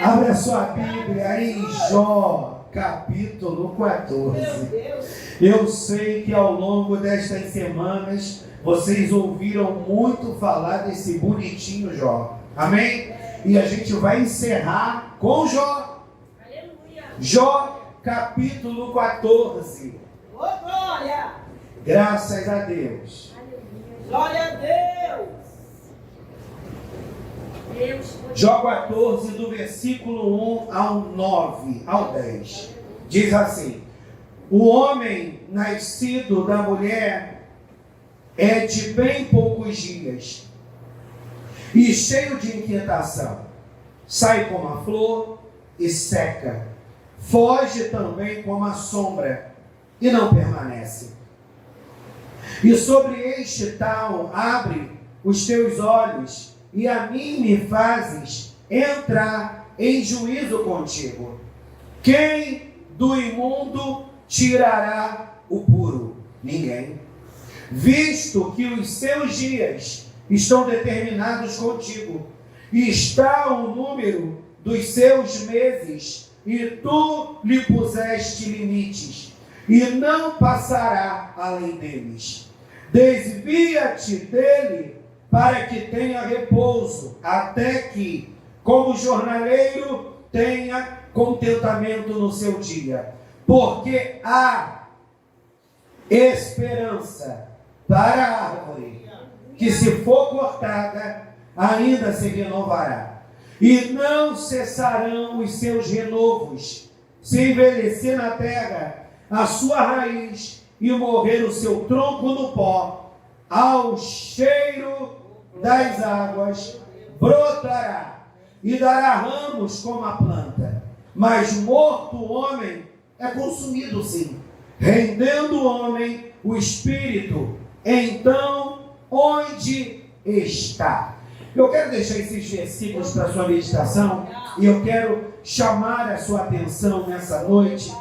Abre a sua Bíblia em Jó, capítulo 14. Eu sei que ao longo destas semanas vocês ouviram muito falar desse bonitinho Jó. Amém? E a gente vai encerrar com Jó. Aleluia. Jó, capítulo 14. Oh, glória! Graças a Deus. Glória a Deus! Jó 14, do versículo 1 ao 9, ao 10. Diz assim: o homem nascido da mulher é de bem poucos dias e cheio de inquietação. Sai como a flor e seca. Foge também como a sombra e não permanece. E sobre este tal abre os teus olhos, e a mim me fazes entrar em juízo contigo. Quem do imundo tirará o puro? Ninguém. Visto que os seus dias estão determinados contigo, e está o número dos seus meses, e tu lhe puseste limites, e não passará além deles. Desvia-te dele, para que tenha repouso, até que, como jornaleiro, tenha contentamento no seu dia. Porque há esperança para a árvore, que se for cortada, ainda se renovará. E não cessarão os seus renovos, se envelhecer na terra a sua raiz e morrer o seu tronco no pó, ao cheiro das águas brotará e dará ramos como a planta. Mas morto o homem é consumido sim, rendendo o homem o espírito. Então, onde está? Eu quero deixar esses versículos para a sua meditação e eu quero chamar a sua atenção nessa noite.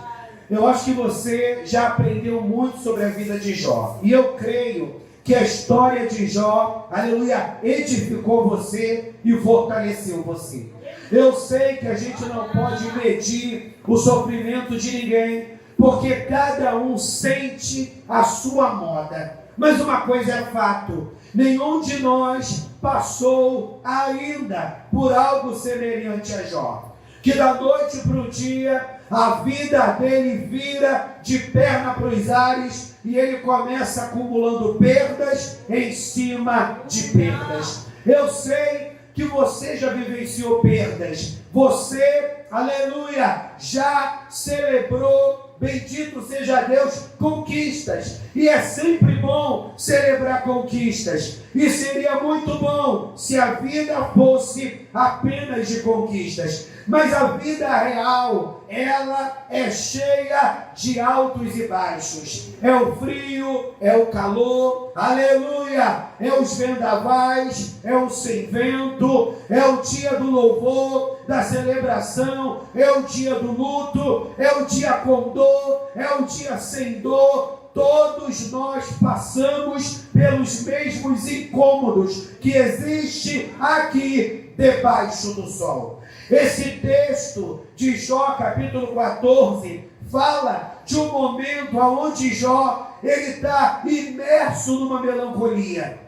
Eu acho que você já aprendeu muito sobre a vida de Jó. E eu creio que a história de Jó, aleluia, edificou você e fortaleceu você. Eu sei que a gente não pode medir o sofrimento de ninguém, porque cada um sente a sua moda. Mas uma coisa é fato: nenhum de nós passou ainda por algo semelhante a Jó. Que da noite para o dia, a vida dele vira de perna para os ares e ele começa acumulando perdas em cima de perdas. Eu sei que você já vivenciou perdas. Você, aleluia, já celebrou, bendito seja Deus, conquistas. E é sempre bom celebrar conquistas. E seria muito bom se a vida fosse apenas de conquistas. Mas a vida real, ela é cheia de altos e baixos. É o frio, é o calor, aleluia, é os vendavais, é o sem vento, é o dia do louvor, da celebração, é o dia do luto, é o dia com dor, é o dia sem dor. Todos nós passamos pelos mesmos incômodos que existe aqui debaixo do sol. Esse texto de Jó, capítulo 14, fala de um momento onde Jó está imerso numa melancolia.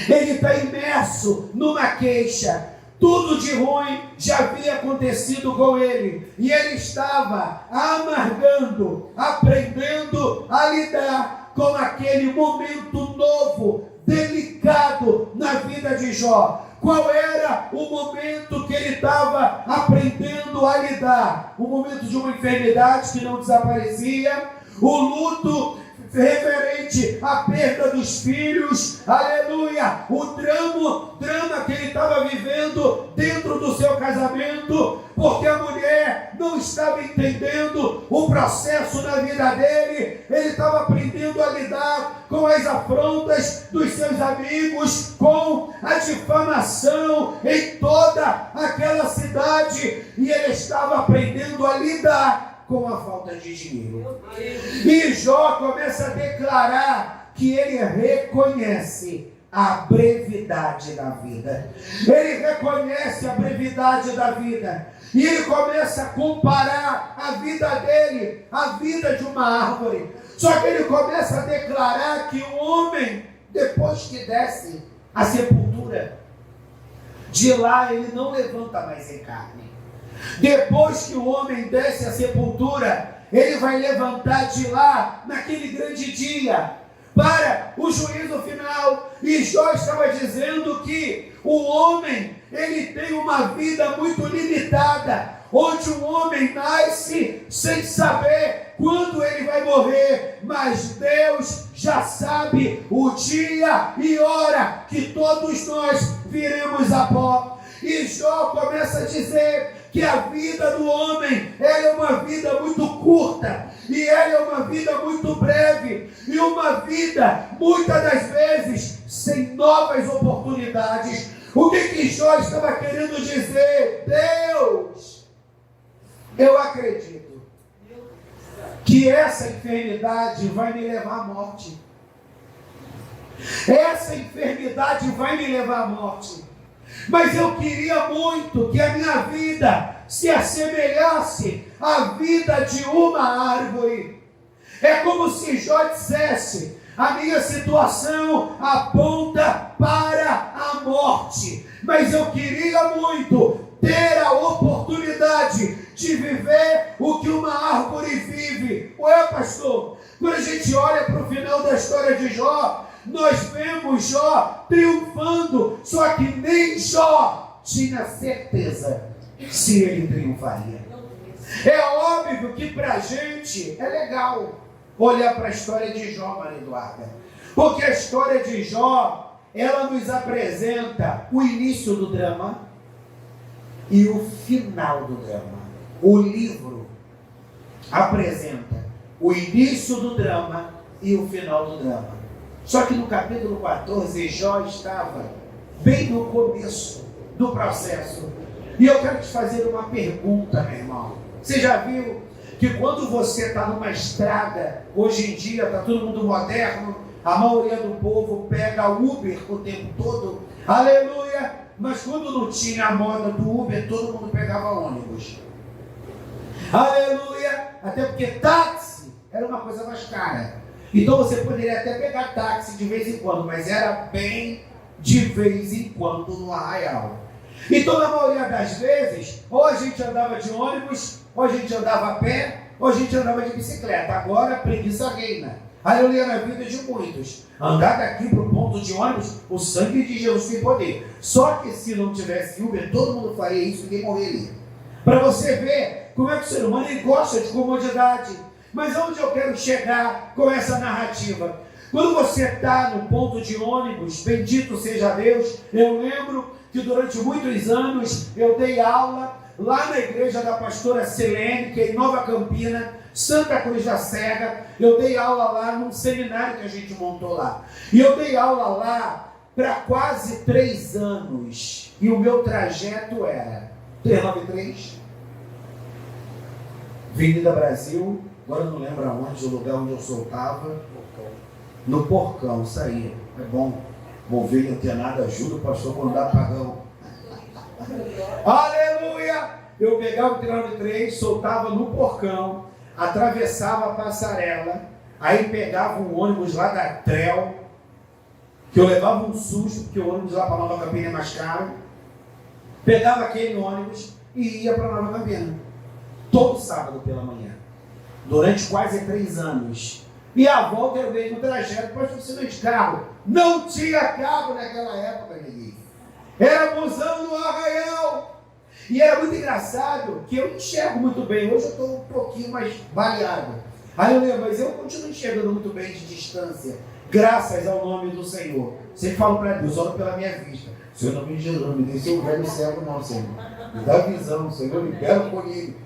Ele está imerso numa queixa. Tudo de ruim já havia acontecido com ele. E ele estava amargando, aprendendo a lidar com aquele momento novo, delicado na vida de Jó. Qual era o momento que ele estava aprendendo a lidar? O momento de uma enfermidade que não desaparecia, o luto referente à perda dos filhos, aleluia, o drama que ele estava vivendo dentro do seu casamento, porque a mulher não estava entendendo o processo na vida dele. Ele estava aprendendo a lidar com as afrontas dos seus amigos, com a difamação em toda aquela cidade, e ele estava aprendendo a lidar com a falta de dinheiro. E Jó começa a declarar que ele reconhece a brevidade da vida. Ele reconhece a brevidade da vida. E ele começa a comparar a vida dele à vida de uma árvore. Só que ele começa a declarar que o homem, depois que desce a sepultura, de lá ele não levanta mais em carne. Depois que o homem desce a sepultura, ele vai levantar de lá naquele grande dia para o juízo final. E Jó estava dizendo que o homem, ele tem uma vida muito limitada, onde o homem nasce sem saber quando ele vai morrer, mas Deus já sabe o dia e hora que todos nós viremos a pó. E Jó começa a dizer que a vida do homem, ela é uma vida muito curta, e ela é uma vida muito breve, e uma vida, muitas das vezes, sem novas oportunidades. O que Jó estava querendo dizer? Deus, eu acredito que essa enfermidade vai me levar à morte. Essa enfermidade vai me levar à morte. Mas eu queria muito que a minha vida se assemelhasse à vida de uma árvore. É como se Jó dissesse: a minha situação aponta para a morte, mas eu queria muito ter a oportunidade de viver o que uma árvore vive. Ué, pastor, quando a gente olha para o final da história de Jó, nós vemos Jó triunfando, só que nem Jó tinha certeza se ele triunfaria. É óbvio que para a gente é legal olhar para a história de Jó, Maria Eduarda, porque a história de Jó, ela nos apresenta o início do drama e o final do drama. O livro apresenta o início do drama e o final do drama. Só que no capítulo 14, Jó estava bem no começo do processo. E eu quero te fazer uma pergunta, meu irmão. Você já viu que quando você está numa estrada, hoje em dia está todo mundo moderno, a maioria do povo pega Uber o tempo todo, aleluia, mas quando não tinha a moda do Uber, todo mundo pegava ônibus, aleluia, até porque táxi era uma coisa mais cara. Então você poderia até pegar táxi de vez em quando, mas era bem de vez em quando no arraial. Então, na maioria das vezes, ou a gente andava de ônibus, ou a gente andava a pé, ou a gente andava de bicicleta. Agora a preguiça reina. Aleluia, na vida de muitos. Andar daqui para o ponto de ônibus, o sangue de Jesus tem poder. Só que se não tivesse Uber, todo mundo faria isso e ninguém morreria. Para você ver como é que o ser humano ele gosta de comodidade. Mas onde eu quero chegar com essa narrativa? Quando você está no ponto de ônibus, bendito seja Deus, eu lembro que durante muitos anos eu dei aula lá na igreja da pastora Selene, que é em Nova Campina, Santa Cruz da Serra. Eu dei aula lá num seminário que a gente montou lá. E eu dei aula lá para quase 3 anos. E o meu trajeto era 393, Avenida Brasil, agora eu não lembro aonde, o lugar onde eu soltava. No Porcão, isso aí. É bom. Ovelha antenada ajuda o pastor a mandar pagão. Aleluia! Eu pegava o 393, soltava no Porcão, atravessava a passarela, aí pegava um ônibus lá da Trel, que eu levava um susto, porque o ônibus lá para Nova Campina é mais caro. Pegava aquele ônibus e ia para Nova Campina. Todo sábado pela manhã. Durante quase 3 anos. E a volta eu veio no trajeto, pastor, você não é de carro. Não tinha carro naquela época, ninguém. Era busão no arraial. E era muito engraçado que eu enxergo muito bem. Hoje eu estou um pouquinho mais baleado. Aleluia, mas eu continuo enxergando muito bem de distância. Graças ao nome do Senhor. Sempre falo para Deus, oro pela minha vista. Senhor, não me Jesus, não me deixe um velho cego não, Senhor. Me dá visão, Senhor, libera o comigo.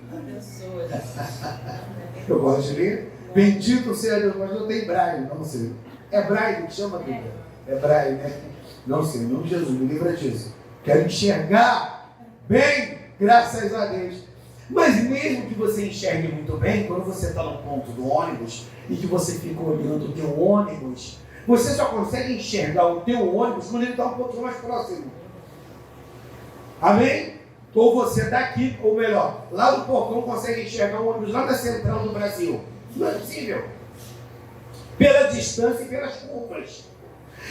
Eu gosto de ler. Bendito seja Deus, mas não tem braille, não sei. É braille que chama, Bíblia? É braille, né? Não sei, em nome de Jesus, me livra disso. Quero enxergar bem, graças a Deus. Mas mesmo que você enxergue muito bem, quando você está no ponto do ônibus e que você fica olhando o teu ônibus, Você só consegue enxergar o teu ônibus quando ele está um pouquinho mais próximo. Amém? Ou você daqui, ou melhor, lá do portão consegue enxergar o ônibus lá da central do Brasil. Não é possível. Pela distância e pelas curvas.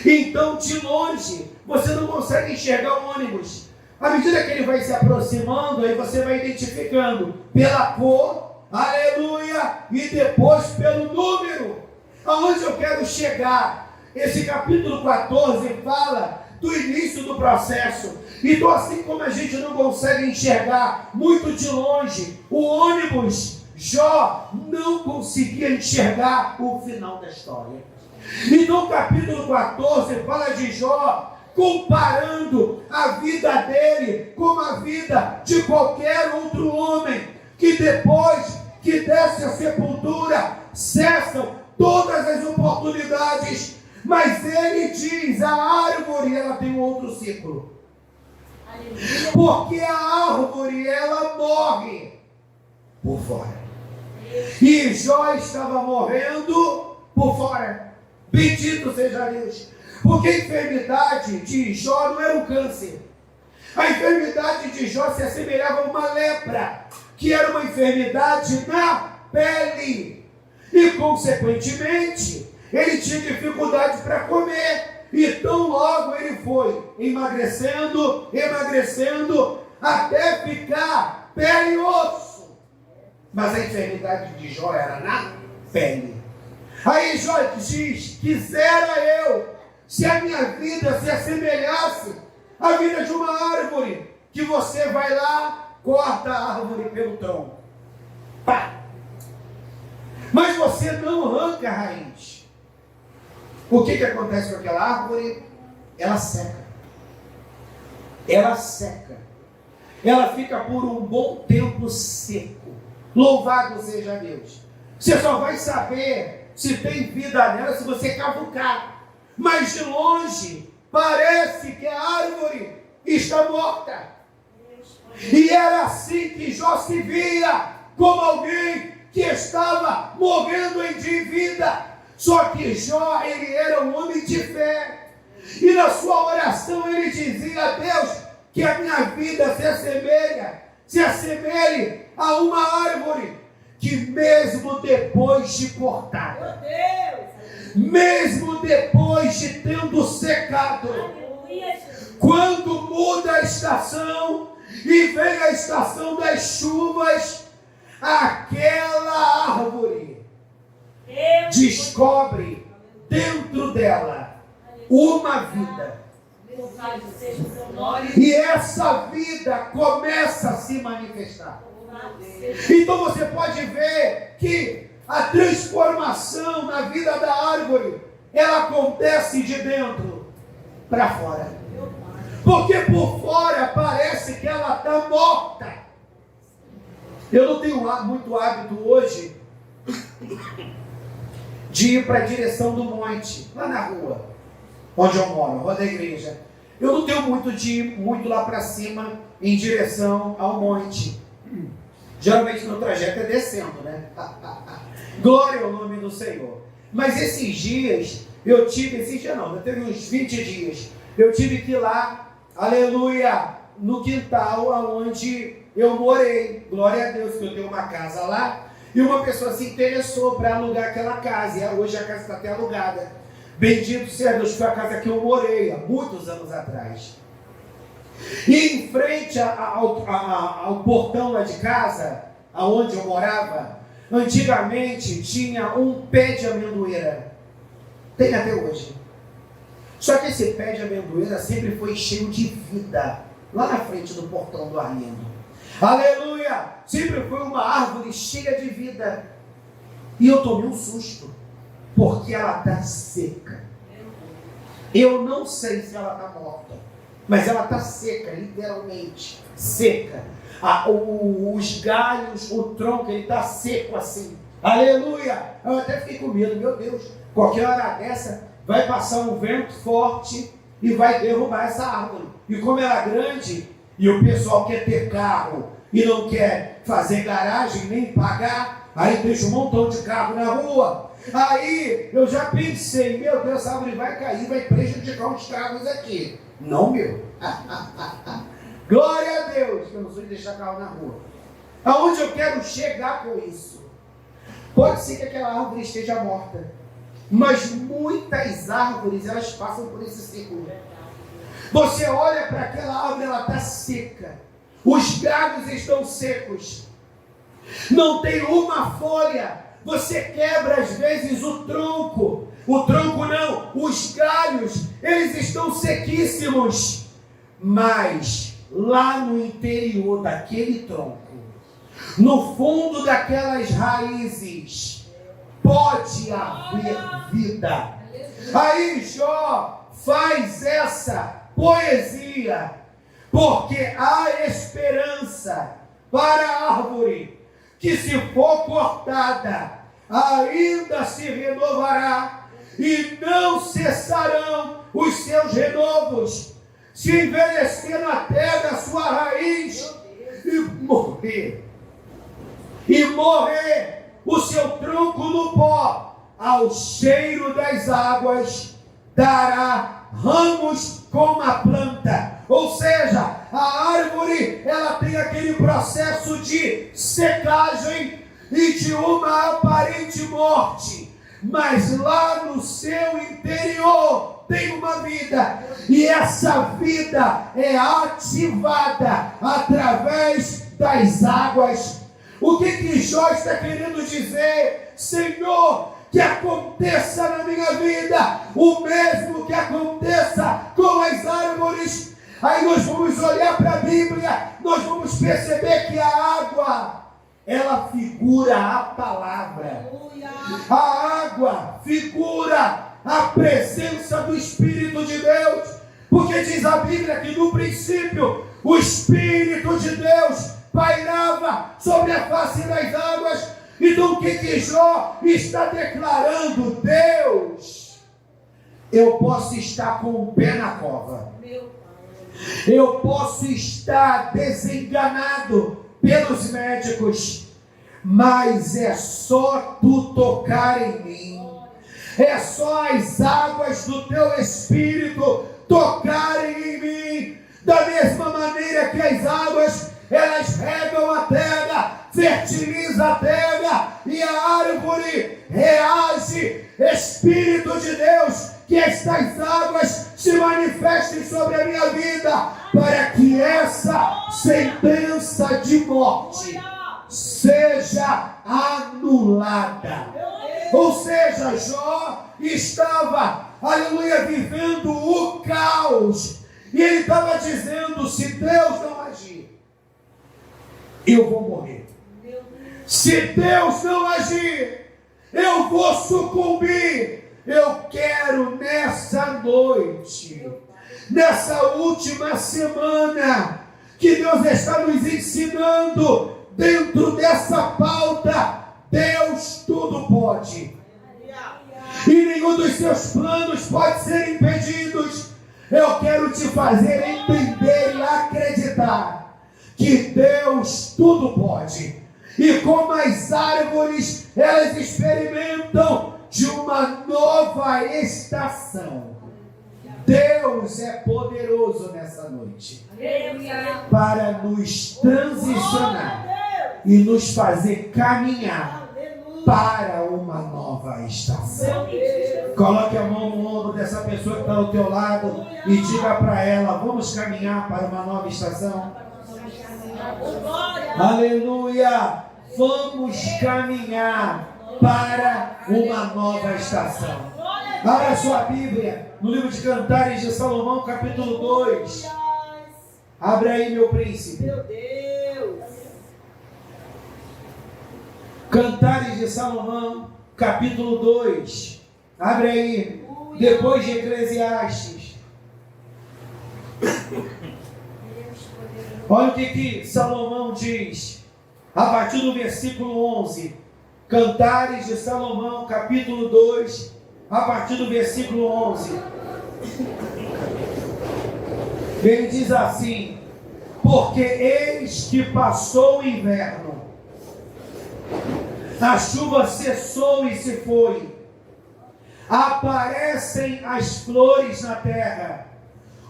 Então, de longe, você não consegue enxergar o ônibus. À medida que ele vai se aproximando, aí você vai identificando pela cor, aleluia, e depois pelo número. Aonde eu quero chegar? Esse capítulo 14 fala do início do processo. Então, assim como a gente não consegue enxergar muito de longe o ônibus, Jó não conseguia enxergar o final da história. Então, o capítulo 14 fala de Jó comparando a vida dele com a vida de qualquer outro homem, que depois que desce a sepultura, cessam todas as oportunidades, mas ele diz, a árvore, ela tem um outro ciclo. Aleluia. Porque a árvore, ela morre por fora. E Jó estava morrendo por fora. Bendito seja Deus. Porque a enfermidade de Jó não era um câncer. A enfermidade de Jó se assemelhava a uma lepra, que era uma enfermidade na pele. E, consequentemente, ele tinha dificuldade para comer. E tão logo ele foi emagrecendo, até ficar pele e osso. Mas a enfermidade de Jó era na pele. Aí Jó diz, quisera eu, se a minha vida se assemelhasse à vida de uma árvore, que você vai lá, corta a árvore pelo tronco. Pá! Mas você não arranca a raiz. O que acontece com aquela árvore? Ela seca. Ela seca. Ela fica por um bom tempo seco. Louvado seja Deus. Você só vai saber se tem vida nela se você cavucar. Mas de longe, parece que a árvore está morta. E era assim que Jó se via, como alguém que estava morrendo em vida. Só que Jó, ele era um homem de fé. E na sua oração ele dizia a Deus que a minha vida se assemelhe a uma árvore que mesmo depois de cortada, mesmo depois de tendo secado, quando muda a estação e vem a estação das chuvas, aquela árvore descobre dentro dela uma vida. E essa vida começa a se manifestar. Então você pode ver que a transformação na vida da árvore, ela acontece de dentro para fora. Porque por fora parece que ela está morta. Eu não tenho muito hábito hoje de ir para a direção do monte, lá na rua onde eu moro, rua da igreja. Eu não tenho muito de ir muito lá para cima em direção ao monte. Geralmente meu trajeto é descendo, né? Glória ao nome do Senhor. Mas esses dias, eu teve uns 20 dias, eu tive que ir lá, aleluia, no quintal onde eu morei. Glória a Deus que eu tenho uma casa lá. E uma pessoa se interessou para alugar aquela casa. E hoje a casa está até alugada. Bendito seja Deus, foi a casa que eu morei há muitos anos atrás. E em frente ao portão lá de casa, aonde eu morava, antigamente tinha um pé de amendoeira. Tem até hoje. Só que esse pé de amendoeira sempre foi cheio de vida, lá na frente do portão do Arlindo. Aleluia! Sempre foi uma árvore cheia de vida. E eu tomei um susto, porque ela está seca. Eu não sei se ela está morta, mas ela está seca, literalmente seca. Os galhos, o tronco, ele está seco assim. Aleluia! Eu até fiquei com medo, meu Deus, qualquer hora dessa vai passar um vento forte e vai derrubar essa árvore. E como ela é grande, e o pessoal quer ter carro e não quer fazer garagem nem pagar, aí deixa um montão de carro na rua. Aí eu já pensei, meu Deus, essa árvore vai cair, vai prejudicar os carros aqui. Não, meu. Glória a Deus, que eu não sou de deixar carro na rua. Aonde eu quero chegar com isso? Pode ser que aquela árvore esteja morta, mas muitas árvores, elas passam por esse ciclo. Você olha para aquela árvore, ela está seca. Os galhos estão secos. Não tem uma folha. Você quebra às vezes o tronco. O tronco não, os galhos, eles estão sequíssimos. Mas lá no interior daquele tronco, no fundo daquelas raízes, pode haver vida. Aí Jó faz essa poesia, porque há esperança para a árvore, que se for cortada, ainda se renovará, e não cessarão os seus renovos. Se envelhecer na terra a sua raiz, e morrer o seu tronco no pó, ao cheiro das águas, dará ramos como a planta. Ou seja, a árvore, ela tem aquele processo de secagem e de uma aparente morte, mas lá no seu interior tem uma vida, e essa vida é ativada através das águas. O que Jó está querendo dizer? Senhor, que aconteça na minha vida o mesmo que aconteça com as árvores. Aí nós vamos olhar para a Bíblia, nós vamos perceber que a água, ela figura a palavra. A água figura a presença do Espírito de Deus, porque diz a Bíblia que no princípio o Espírito de Deus pairava sobre a face das águas. Então o que Jó está declarando? Deus, eu posso estar com o pé na cova, eu posso estar desenganado pelos médicos, mas é só tu tocar em mim, é só as águas do teu Espírito tocarem em mim. Da mesma maneira que as águas, elas regam a terra, fertiliza a terra, e a árvore reage. Espírito de Deus, que estas águas se manifestem sobre a minha vida, para que essa sentença de morte seja anulada. Ou seja, Jó estava, aleluia, vivendo o caos, e ele estava dizendo: se Deus não agir, eu vou morrer. Se Deus não agir, eu vou sucumbir. Eu quero nessa noite, nessa última semana, que Deus está nos ensinando, dentro dessa pauta, Deus tudo pode, e nenhum dos seus planos pode ser impedidos. Eu quero te fazer entender e acreditar que Deus tudo pode. E como as árvores, elas experimentam de uma nova estação, Deus é poderoso nessa noite para nos transicionar e nos fazer caminhar para uma nova estação. Coloque a mão no ombro dessa pessoa que está ao teu lado e diga para ela: vamos caminhar para uma nova estação. Aleluia! Vamos caminhar para uma nova estação. Abra sua Bíblia no livro de Cantares de Salomão, capítulo 2. Abre aí, meu príncipe. Meu Deus. Cantares de Salomão, capítulo 2. Abre aí. Depois de Eclesiastes. Olha o que Salomão diz, a partir do versículo 11. Cantares de Salomão, capítulo 2, a partir do versículo 11. Ele diz assim: porque eis que passou o inverno, a chuva cessou e se foi, aparecem as flores na terra.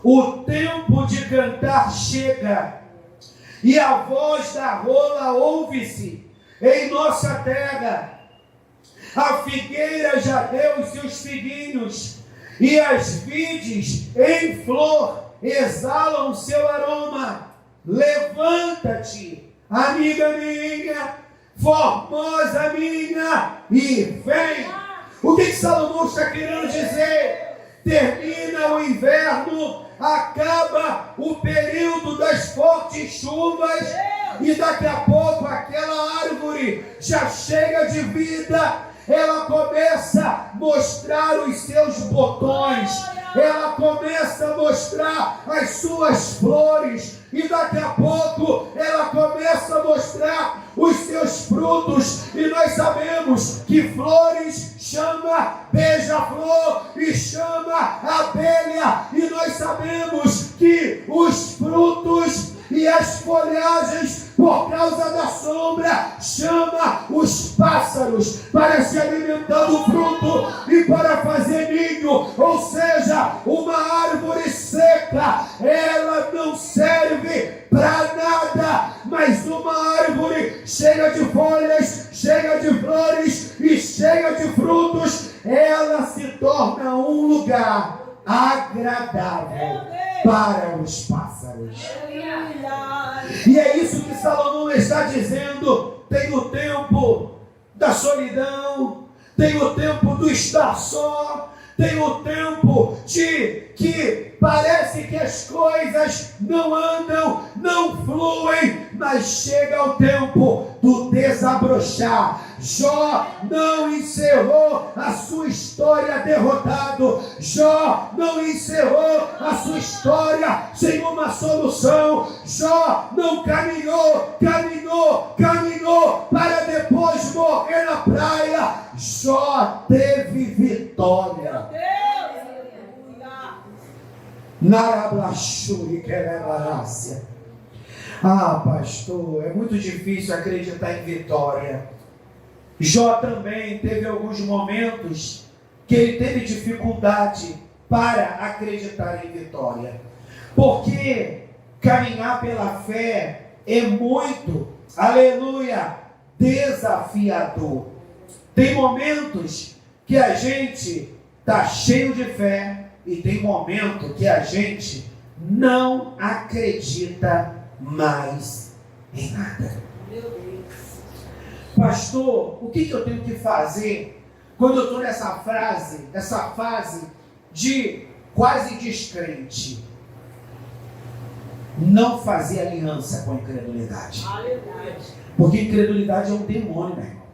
O tempo de cantar chega, e a voz da rola ouve-se em nossa terra. A figueira já deu os seus figuinhos, e as vides em flor exalam seu aroma. Levanta-te, amiga minha, formosa minha, e vem. O que Salomão está querendo dizer? Termina o inverno, acaba o período das fortes chuvas, e daqui a pouco aquela árvore já chega de vida. Ela começa a mostrar os seus botões, ela começa a mostrar as suas flores, e daqui a pouco ela começa a mostrar os seus frutos. E nós sabemos que flores chama beija-flor e chama abelha, e nós sabemos que os frutos e as folhagens, por causa da sombra, chama os pássaros para se alimentar do fruto e para fazer ninho. Ou seja, uma árvore seca, ela não serve para nada, mas uma árvore cheia de folhas, cheia de flores e cheia de frutos, ela se torna um lugar agradável para os pássaros. E é isso que Salomão está dizendo. Tem o tempo da solidão, tem o tempo do estar só, tem o tempo de que parece que as coisas não andam, não fluem, mas chega o tempo do desabrochar. Jó não encerrou a sua história derrotado. Jó não encerrou a sua história sem uma solução. Jó não caminhou para depois morrer na praia. Jó teve vitória. Narablachuri querebarácia. Pastor, é muito difícil acreditar em vitória. Jó também teve alguns momentos que ele teve dificuldade para acreditar em vitória, porque caminhar pela fé é muito, aleluia, desafiador. Tem momentos que a gente está cheio de fé e tem momento que a gente não acredita mais em nada. Meu Deus. Pastor, o que eu tenho que fazer quando eu estou nessa fase de quase descrente? Não fazer aliança com a incredulidade. Aleluia. Porque incredulidade é um demônio, meu irmão.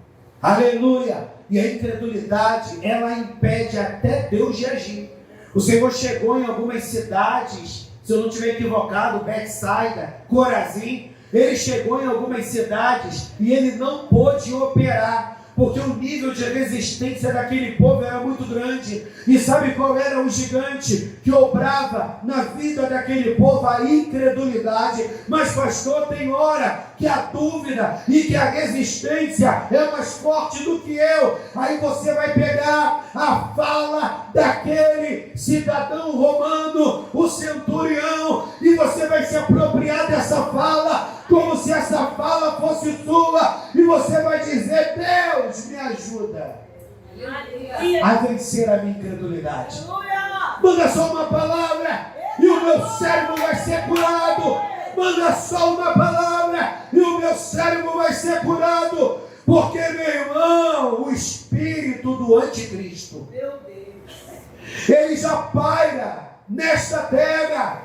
Aleluia! E a incredulidade, ela impede até Deus de agir. O Senhor chegou em algumas cidades, se eu não estiver equivocado, Betsaida, Corazim. Ele chegou em algumas cidades e ele não pôde operar, porque o nível de resistência daquele povo era muito grande. E sabe qual era o gigante que obrava na vida daquele povo? A incredulidade. Mas pastor, tem hora que a dúvida e que a resistência é mais forte do que eu. Aí você vai pegar a fala daquele cidadão romano, o centurião, e você vai se apropriar dessa fala como se essa fala fosse sua, e você vai dizer: Deus, me ajuda a vencer a minha incredulidade. Manda só uma palavra e o meu cérebro vai ser curado. Manda só uma palavra e o meu cérebro vai ser curado. Porque, meu irmão, o espírito do anticristo, ele já paira nesta terra.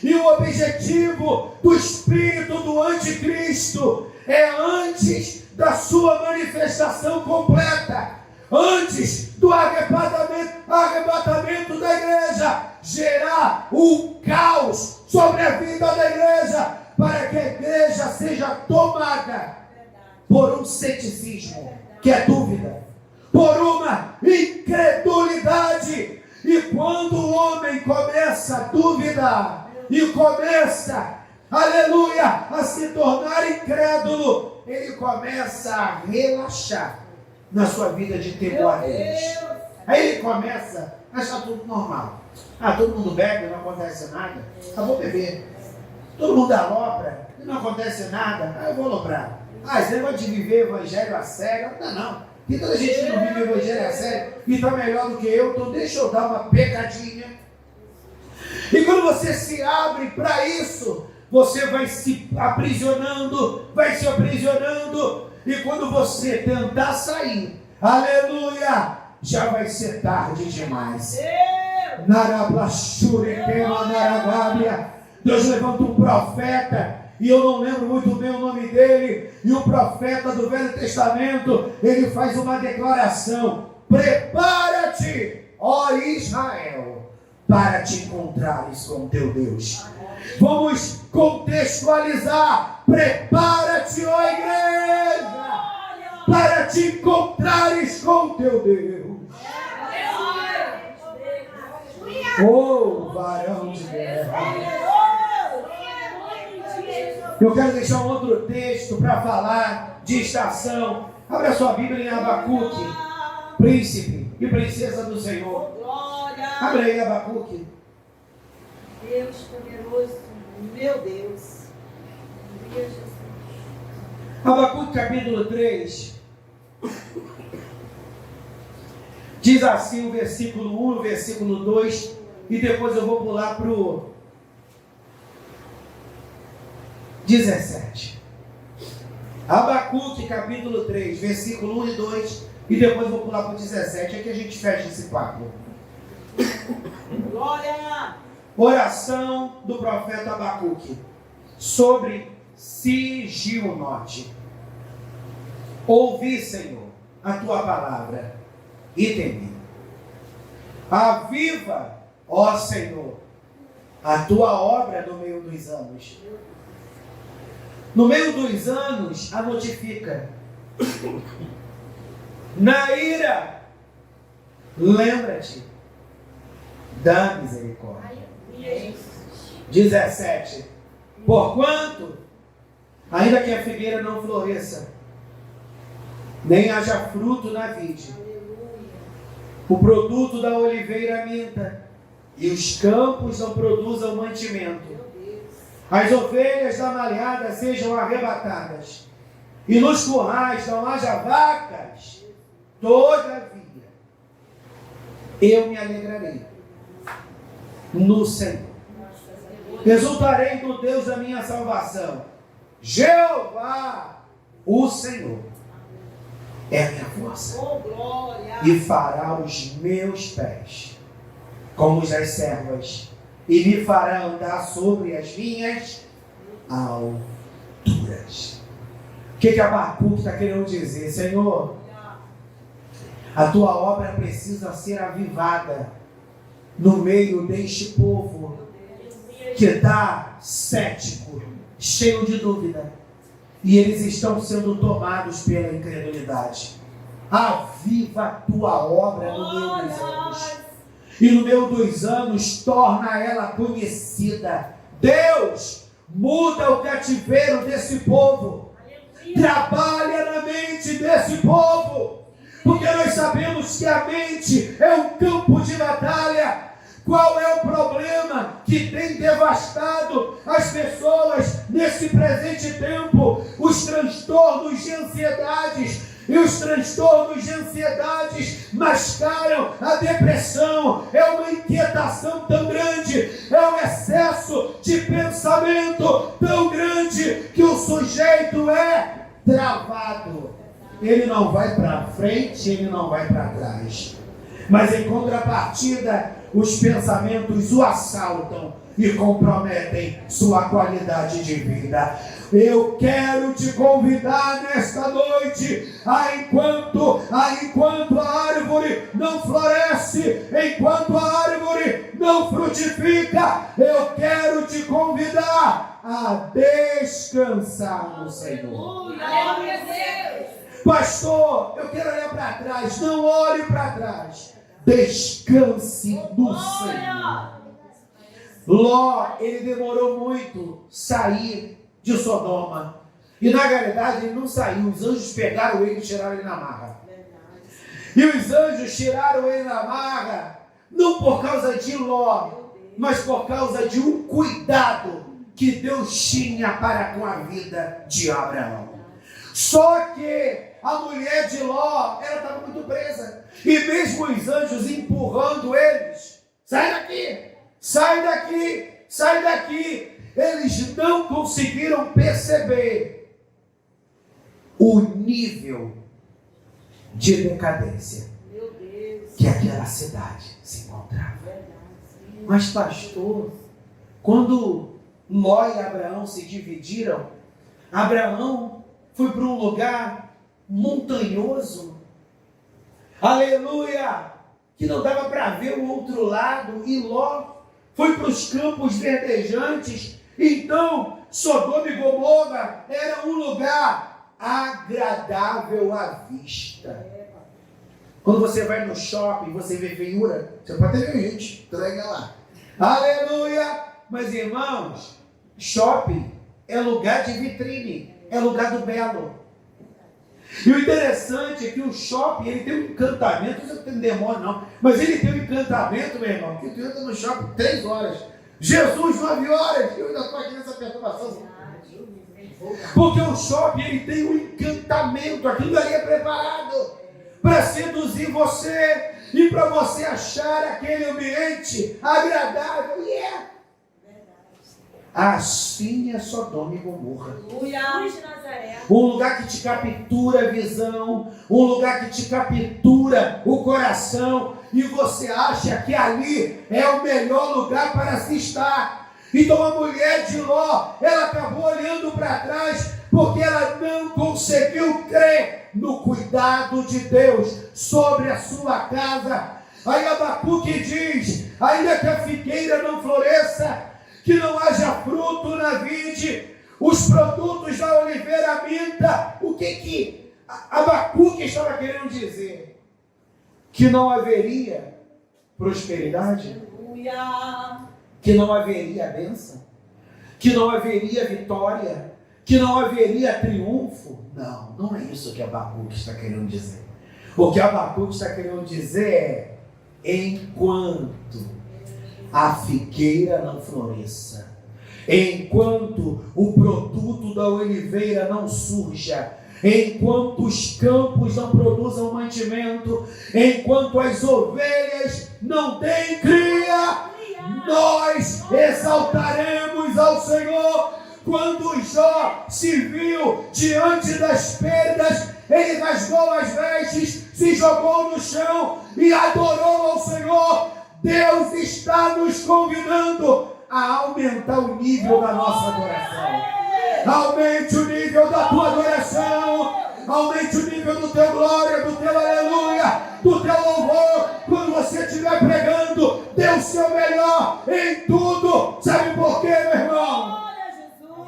E o objetivo do espírito do anticristo é, antes da sua manifestação completa, antes do arrebatamento da igreja, gerar um caos sobre a vida da igreja, para que a igreja seja tomada por um ceticismo, que é dúvida, por uma incredulidade. E quando o homem começa a duvidar e começa, aleluia, a se tornar incrédulo, ele começa a relaxar na sua vida de temor a Deus. Aí ele começa a achar tudo normal. Ah, todo mundo bebe, não acontece nada. Ah, vou beber. Todo mundo alopra, não acontece nada. Ah, eu vou aloprar. Ah, esse negócio de viver evangelho a sério, não. E toda gente que não vive evangelho a sério e está melhor do que eu, então deixa eu dar uma pecadinha. E quando você se abre para isso, você vai se aprisionando, e quando você tentar sair, aleluia, já vai ser tarde demais. Deus levanta um profeta, e eu não lembro muito bem o nome dele, e o profeta do Velho Testamento, ele faz uma declaração: prepara-te, ó Israel, para te encontrares com teu Deus. Vamos contextualizar: prepara-te, ó igreja, para te encontrares com teu Deus. Oh, varão de guerra. Eu quero deixar um outro texto para falar de estação. Abra sua Bíblia em Abacuque, príncipe e princesa do Senhor. Abra aí Abacuque. Deus poderoso, meu Deus. Abacuque capítulo 3. Diz assim o versículo 1, o versículo 2, e depois eu vou pular para o 17. Abacuque capítulo 3, versículo 1 e 2, e depois eu vou pular para o 17, é que a gente fecha esse papo. Glória! Oração do profeta Abacuque sobre Sigionote. Ouvi, Senhor, a tua palavra e temi. Aviva, ó Senhor, a tua obra no meio dos anos. No meio dos anos, a notifica. Na ira, lembra-te da misericórdia. 17. Porquanto, ainda que a figueira não floresça, nem haja fruto na vide, o produto da oliveira minta, e os campos não produzam mantimento, as ovelhas da malhada sejam arrebatadas, e nos currais não haja vacas, todavia eu me alegrarei no Senhor, exultarei no Deus da minha salvação. Jeová, o Senhor, é a minha força, e fará os meus pés como os das servas, e me fará andar sobre as minhas alturas. O que Abacuque está querendo dizer? Senhor, a tua obra precisa ser avivada no meio deste povo que está cético, cheio de dúvida, e eles estão sendo tomados pela incredulidade. Aviva a tua obra no meio dos anos, e no meio dos anos torna ela conhecida. Deus, muda o cativeiro desse povo, trabalha na mente desse povo, porque nós sabemos que a mente é um campo de batalha. Qual é o problema que tem devastado as pessoas nesse presente tempo? Os transtornos de ansiedades. E os transtornos de ansiedades mascaram a depressão. É uma inquietação tão grande, é um excesso de pensamento tão grande, que o sujeito é travado. Ele não vai para frente, ele não vai para trás. Mas em contrapartida, os pensamentos o assaltam e comprometem sua qualidade de vida. Eu quero te convidar nesta noite, enquanto a árvore não floresce, enquanto a árvore não frutifica, eu quero te convidar a descansar no Senhor. Pastor, eu quero olhar para trás. Não olhe para trás. Descanse no Senhor. Ló, ele demorou muito sair de Sodoma. E na realidade ele não saiu. Os anjos pegaram ele e tiraram ele na marra. E os anjos tiraram ele na marra, não por causa de Ló, mas por causa de um cuidado que Deus tinha para com a vida de Abraão. Só que a mulher de Ló, ela estava muito presa. E mesmo os anjos empurrando eles, sai daqui, sai daqui, sai daqui, eles não conseguiram perceber o nível de decadência que aquela cidade se encontrava. Mas pastor, quando Ló e Abraão se dividiram, Abraão foi para um lugar montanhoso, aleluia, que não dava para ver o outro lado, e Ló foi para os campos verdejantes. Então Sodoma e Gomorra era um lugar agradável à vista. Quando você vai no shopping, você vê feiura, você pode ter gente, entrega lá, aleluia. Mas irmãos, shopping é lugar de vitrine, é lugar do belo. E o interessante é que o shopping, ele tem um encantamento, não tem demônio não, mas ele tem um encantamento, meu irmão, que tu entra no shopping 3 horas, Jesus 9 horas, eu ainda estou aqui nessa perturbação. Porque o shopping, ele tem um encantamento, aquilo ali é preparado para seduzir você e para você achar aquele ambiente agradável. E é. Assim é Sodoma e Gomorra. Um lugar que te captura a visão, um lugar que te captura o coração, e você acha que ali é o melhor lugar para se estar. Então a mulher de Ló, ela acabou olhando para trás, porque ela não conseguiu crer no cuidado de Deus sobre a sua casa. Aí Abacuque diz: ainda que a figueira não floresça, que não haja fruto na vide, os produtos da oliveira minta. O que Abacuque estava querendo dizer? Que não haveria prosperidade, que não haveria bênção, que não haveria vitória, que não haveria triunfo. Não, não é isso que Abacuque está querendo dizer. O que Abacuque está querendo dizer é: enquanto a figueira não floresça, enquanto o produto da oliveira não surja, enquanto os campos não produzam mantimento, enquanto as ovelhas não deem cria, nós exaltaremos ao Senhor. Quando Jó se viu diante das perdas, ele rasgou as vestes, se jogou no chão e adorou ao Senhor. Deus está nos convidando a aumentar o nível da nossa adoração. Aumente o nível da tua adoração, aumente o nível do teu glória, do teu aleluia, do teu louvor. Quando você estiver pregando, dê o seu melhor em tudo. Sabe por quê, meu irmão?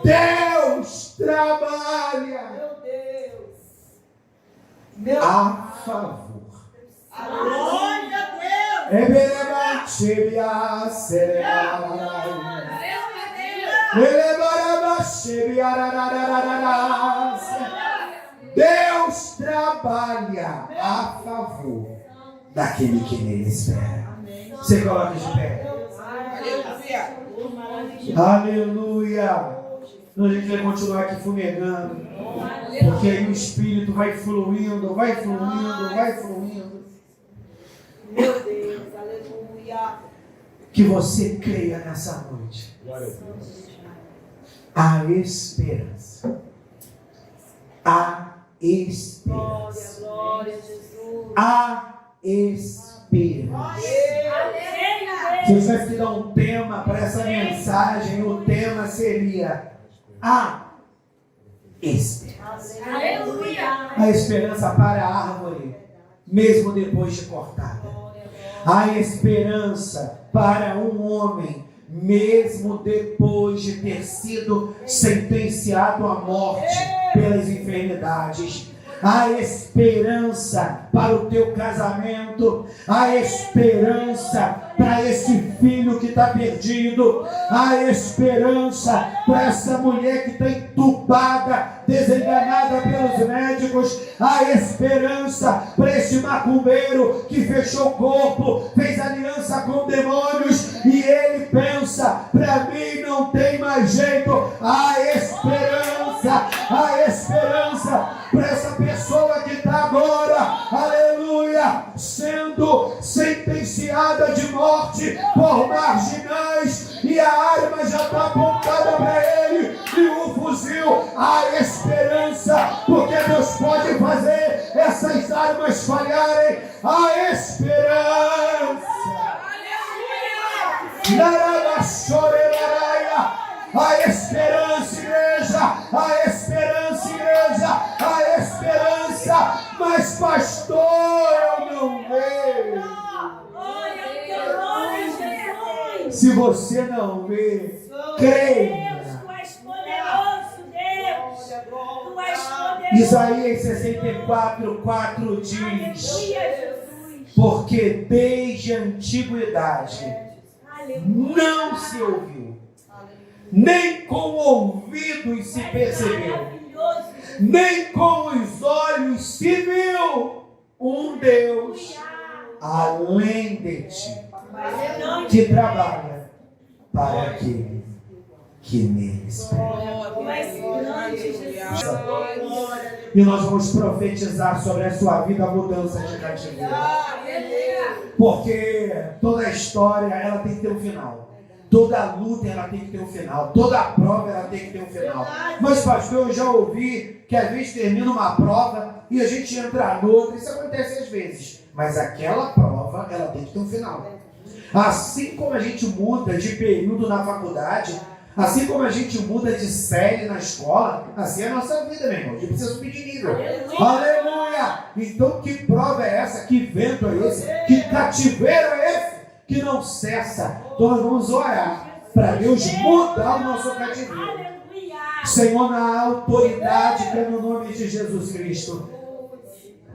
Deus trabalha a favor. Glória a Deus. Deus trabalha a favor daquele que nele espera. Você coloca de pé. Aleluia. Então a gente vai continuar aqui fumegando, porque aí o Espírito vai fluindo, vai fluindo, vai fluindo. Meu Deus, aleluia. Que você creia nessa noite. A esperança. A esperança. Glória a Jesus. A esperança. Se eu tivesse que dar um tema para essa mensagem, o tema seria a esperança. Aleluia. A esperança para a árvore, mesmo depois de cortada. A esperança para um homem, mesmo depois de ter sido sentenciado à morte pelas enfermidades. há esperança para o teu casamento, há esperança para esse filho que está perdido, há esperança para essa mulher que está entubada, desenganada pelos médicos, há esperança para esse macumbeiro que fechou o corpo, fez aliança com demônios e ele pensa, para mim não tem mais jeito. Há esperança para essa pessoa que está agora, aleluia, sendo sentenciada de morte por marginais e a arma já está apontada para ele e o fuzil. Há esperança, porque Deus pode fazer essas armas falharem. Há esperança. Há esperança, igreja. Há esperança, igreja. Há esperança. Mas, pastor, eu não vejo. Se você não vê, creia. Isaías 64:4 diz: porque desde a antiguidade não se ouviu, nem com ouvidos se percebeu, nem com os olhos se viu um Deus além de ti, que trabalha para aquele que nele espera. E nós vamos profetizar sobre a sua vida a mudança de cativeiro. Porque toda a história ela tem que ter um final. Toda luta ela tem que ter um final. Toda prova ela tem que ter um final. Mas, pastor, eu já ouvi que às vezes termina uma prova e a gente entra noutra. Isso acontece às vezes. Mas aquela prova ela tem que ter um final. Assim como a gente muda de período na faculdade, assim como a gente muda de série na escola, assim é a nossa vida, meu irmão. A gente precisa subir de nível. Aleluia! Então que prova é essa? Que vento é esse? Que cativeiro é esse? Que não cessa. Então nós vamos orar para Deus mudar o nosso cativeiro. Senhor, na autoridade que é no nome de Jesus Cristo.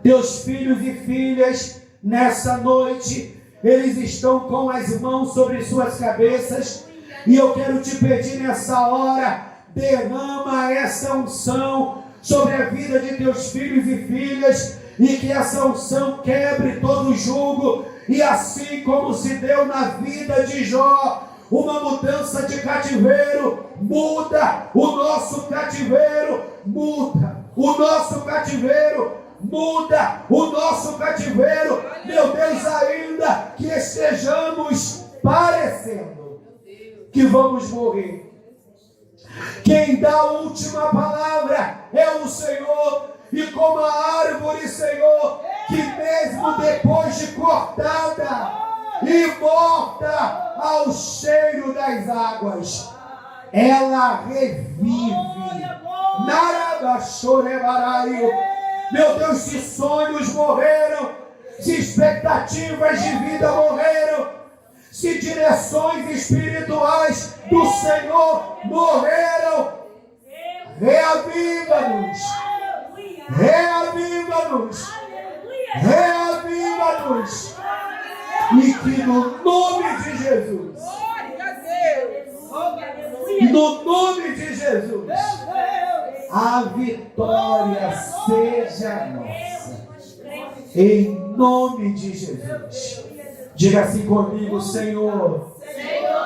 Teus filhos e filhas, nessa noite, eles estão com as mãos sobre suas cabeças. E eu quero te pedir nessa hora, derrama essa unção sobre a vida de teus filhos e filhas, e que essa unção quebre todo jugo, e assim como se deu na vida de Jó, uma mudança de cativeiro, muda o nosso cativeiro, muda o nosso cativeiro, muda o nosso cativeiro, meu Deus, ainda que estejamos parecendo que vamos morrer. Quem dá a última palavra é o Senhor, e como a árvore, Senhor, que mesmo depois de cortada e morta ao cheiro das águas, ela revive. Meu Deus, se sonhos morreram, se expectativas de vida morreram, se direções espirituais do Senhor morreram, reaviva-nos, reaviva-nos, reaviva-nos, e que no nome de Jesus, no nome de Jesus, a vitória seja nossa, em nome de Jesus. Diga assim comigo: Senhor,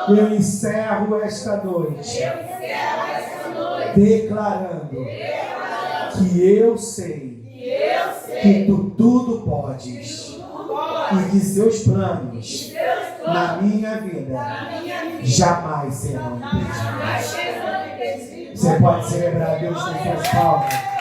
eu encerro esta noite declarando que eu sei que tu tudo podes e que seus planos na minha vida jamais serão impedidos. Você pode celebrar a Deus com suas palmas.